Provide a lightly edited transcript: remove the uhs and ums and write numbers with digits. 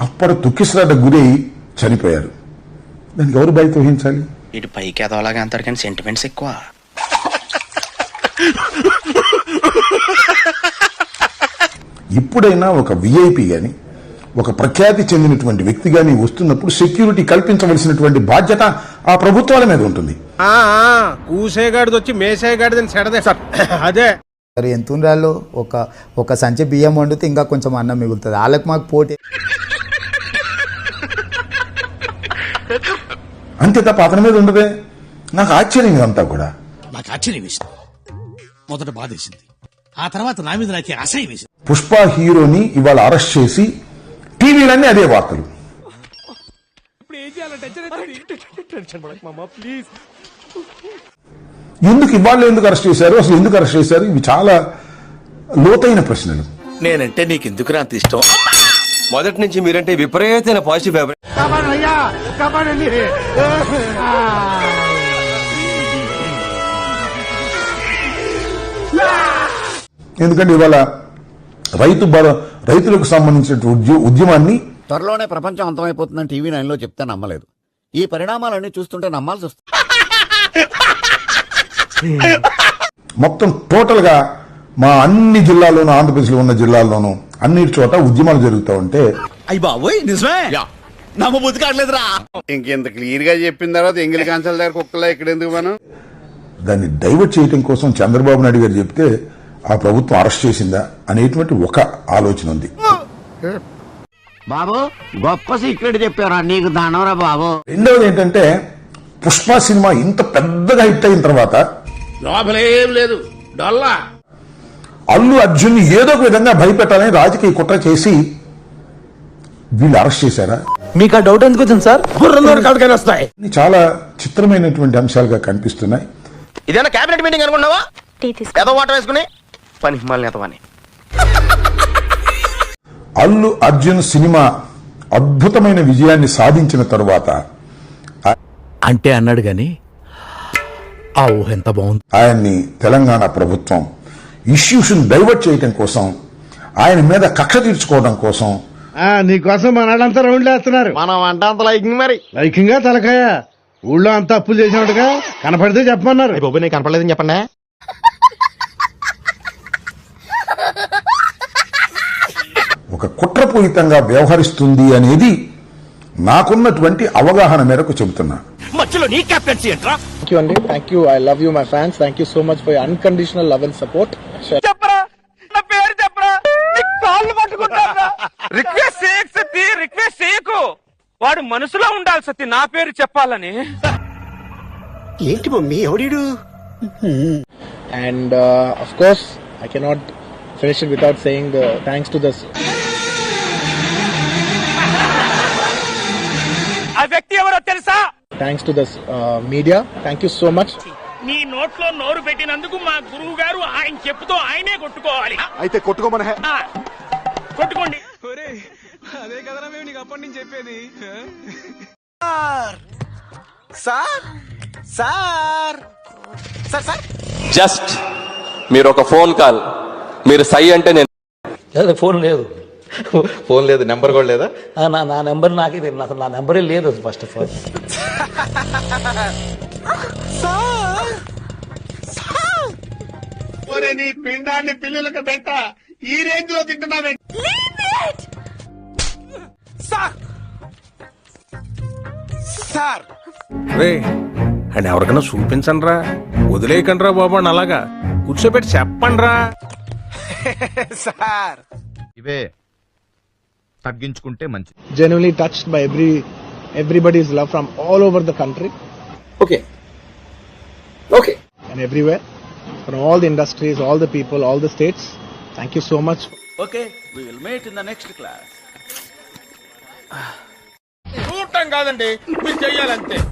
అప్పుడు తుక్కిసలాట గురై చనిపోయారు. దానికి ఎవరు బాధ్యత వహించాలి? ఇటు పైకి ఎదవలాగా అంటారు కానీ సెంటిమెంట్స్ ఎక్కువ. ఇప్పుడైనా ఒక విఐపి గాని, ఒక ప్రఖ్యాతి చెందినటువంటి వ్యక్తి గాని వస్తున్నప్పుడు సెక్యూరిటీ కల్పించవలసినటువంటి బాధ్యత ఆ ప్రభుత్వాల మీద ఉంటుంది. కూసేగాడిది వచ్చి మేసేగాడిదని సెడదే సార్. అదే ఎంత ఉండాలో ఒక సంచి బియ్యం వండితే ఇంకా కొంచెం అన్నం మిగులుతుంది. వాళ్ళకి మాకు పోటీ అంతే తప్ప అతని మీద ఉండదే. నాకు ఆశ్చర్యం ఇదంతా కూడా. నాకు ఆశ్చర్యం వేసింది, మొదట బాధ వేసింది, ఆ తర్వాత నా మీద నాకే అసహ్యం వేసింది. పుష్ప హీరోని ఇవాళ అరెస్ట్ చేసి టీవీలన్నీ అదే వార్తలు. ఎందుకు అరెస్ట్ చేశారు, అసలు ఎందుకు అరెస్ట్ చేశారు? ఇవి చాలా లోతైన ప్రశ్నలు. నేనంటే నీకు ఎందుకు అంత ఇష్టం? మొదటి నుంచి మీరంటే విపరీతమైన పాజిటివ్ అభిప్రాయం. ఎందుకంటే ఇవాళ రైతులకు సంబంధించిన ఉద్యమాన్ని త్వరలోనే ప్రపంచం అంతమైపోతుందని టీవీ 9లో చెప్తే నమ్మలేదు. ఈ పరిణామాలన్నీ చూస్తుంటే నమ్మాల్సి వస్తుంది. మొత్తం టోటల్ గా మా అన్ని జిల్లాల్లోనూ, ఆంధ్రప్రదేశ్లో ఉన్న జిల్లాల్లోనూ అన్నిటి చోట ఉద్యమాలు జరుగుతూ ఉంటే నమ్మబుద్ధి కావట్లేదురా. ఇంకెంత క్లియర్ గా చెప్పిన తర్వాత ఎంగిలి కాన్సల్ దగ్గర కుక్కలా ఇక్కడ ఎందుకు మనం దాన్ని డైవర్ట్ చేయడం కోసం చంద్రబాబు నాయుడు గారు చెప్తే ఆ ప్రభుత్వం అరెస్ట్ చేసిందా అనేటువంటి ఒక ఆలోచన ఉంది. బాబు గొప్ప సీక్రెట్ చెప్పారా, నీకు దానవరా బాబు. రెండవది ఏంటంటే పుష్ప సినిమా ఇంత పెద్దగా హిట్ అయిన తర్వాత లోపలేం లేదు డొల్లా అల్లు అర్జున్ ఏదో ఒక విధంగా భయపెట్టాలని రాజకీయ కుట్ర చేసి వీళ్ళు అరెస్ట్ చేశారా? మీకు ఆ డౌట్ ఎందుకు వచ్చింది సార్? వస్తాయి. చాలా చిత్రమైనటువంటి అంశాలుగా కనిపిస్తున్నాయి. ఇదేనా కేబినెట్ మీటింగ్ అనుకున్నావా? ఏదో వాటర్ వేసుకుని పని మళ్ళీ ఎదవని. అల్లు అర్జున్ సినిమా అద్భుతమైన విజయాన్ని సాధించిన తరువాత అంటే అన్నాడు గాని ఆ ఊహ ఎంత బాగుంది. ఆయన్ని తెలంగాణ ప్రభుత్వం ఇష్యూస్ డైవర్ట్ చేయడం కోసం, ఆయన మీద కక్ష తీర్చుకోవడం కోసం నీకోసం మనాడంతా రౌండ్ వేస్తున్నారు. మనం అంటే అంత లైకింగ్ మరి లైకింగ్ గా తలకాయ ఊళ్ళో అంతా అప్పులు చేసినట్టుగా కనపడితే చెప్పమన్నారు. కనపడలేదని చెప్పండి. ఒక కుట్రపూరితంగా వ్యవహరిస్తుంది అనేది నాకున్నటువంటి అవగాహన మేరకు చెబుతున్నా. మధ్యలో నీ కెప్టెన్సీ ఏంట్రా? Thank you Andy, thank you. I love you my fans. Thank you so much for your unconditional love and support. చెప్పరా, నా పేరు చెప్పరా, నీ కాళ్ళు పట్టుకుంటారా. రిక్వెస్ట్ చేయకు సత్తి, రిక్వెస్ట్ చేయకు. వాడు మనసులో ఉండాలి సత్తి నా పేరు చెప్పాలని. ఏంటి mummy ఎవడీడు? And of course I cannot finish it without saying the thanks to this. ఆ వ్యక్తి ఎవరో తెలుసా? Thanks to this media. Thank you so much. నీ నోట్లో నోరు పెట్టినందుకు మా గురువు గారు ఆయన చెప్పుతో ఆయనే కొట్టుకోవాలి. అయితే కొట్టుకోమనే కొట్టుకోండి. అదే కదరా మేము నీకు అప్పటి నుంచి చెప్పేది. Sir sir sir sir just మీరు ఒక ఫోన్ కాల్, మీరు సై అంటే నేను ఫోన్ లేదు, ఫోన్ లేదు, నెంబర్ కూడా లేదా? నా నెంబర్ నాకే తెలియదు, అసలు నా నెంబరే లేదు ఫస్ట్ ఆఫ్ ఆల్. నీ పిండాన్ని పిల్లలకు పెట్ట ఈ రేంజ్ లో తింటున్నావే. సార్ రే అండ్ ఎవరికైనా చూపించండి రా, వదిలేయకండి రా బాబు అని అలాగా కూర్చోబెట్టి చెప్పండి రా. సార్ ఇవే తగ్గించుకుంటే మంచిది. Genuinely touched by everybody's love from all over the country. Okay And everywhere, from all the industries, all the people, all the states. Thank you so much. Okay we will meet in the next class. చూడటం కాదండి, మీరు చెయ్యాలంతే.